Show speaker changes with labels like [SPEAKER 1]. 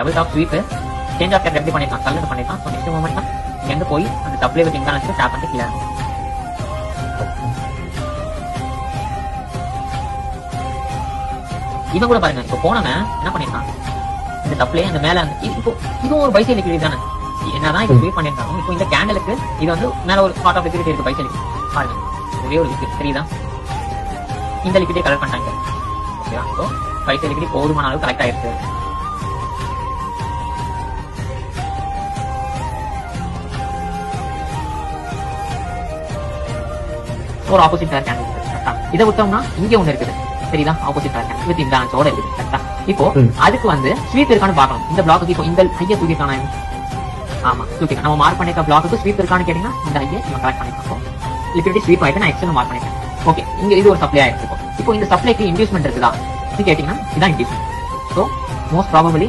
[SPEAKER 1] Double top sweep change off எப்படி பண்ணிருக்கான், கல்லு பண்ணிருக்கான். நெக்ஸ்ட் மூமெண்ட் தான் இங்க இருந்து போய் அந்த சப்ளை வித் இம்பேலன்ஸ் டேப் பண்ணி கீழே இவன் கூட பாருங்க. இப்போ போனவன் என்ன பண்ணிருக்கான், இந்த சப்ளை அந்த மேல இப்போ இதுவும் ஒரு பைசைல் லிக்விட் தானே. என்னதான் இப்போ ஸ்வீப் பண்ணிருக்காங்க. இப்போ இந்த கேண்டலுக்கு இது வந்து மேல ஒரு பார்ட் ஆஃப் லிக்விட் இருக்கு, பைசைல் லிக்விட் பாருங்க. ஒரே ஒரு லிக்விட் தெரியுதா, இந்த லிக்விடே கலெக்ட் பண்ணிட்டாங்க. ஓகேவா, ஸோ பைசைல் லிக்விட் போதுமான அளவு கலெக்ட் ஆயிருக்கு. ஒரு ஆப்போசிட் கலர் கேண்டில் கரெக்டா. இதை விட்டோம்னா இங்க ஒண்ணு இருக்குது சரிதா, ஆப்போசிட் கலர் கேண்டில் வித் இம்பேலன்ஸோட இருக்குது கரெக்டா. இப்போ அதுக்கு வந்து ஸ்வீப் இருக்கான்னு பார்க்கணும். இந்த பிளாக்கு இப்போ இந்த ஹையை தூக்கிருக்கானா, ஆமா தூக்கிருக்கேன். நம்ம மார்க் பண்ணிருக்க பிளாக்கு ஸ்வீப் இருக்கான்னு கேட்டீங்கன்னா இந்த ஹையை நம்ம கலெக்ட் பண்ணிருக்கோம். லிக்விட் ஸ்வீப் ஆயிட்டு நான் எக்ஸ்எல் மார்க் பண்ணிருக்கேன். ஓகே, இங்க இது ஒரு சப்ளை ஆயிருக்கு. இப்போ இந்த சப்ளைக்கு இன்டியூஸ்மெண்ட் இருக்குதா கேட்டீங்கன்னா இதான் இன்டியூஸ்மெண்ட். So most probably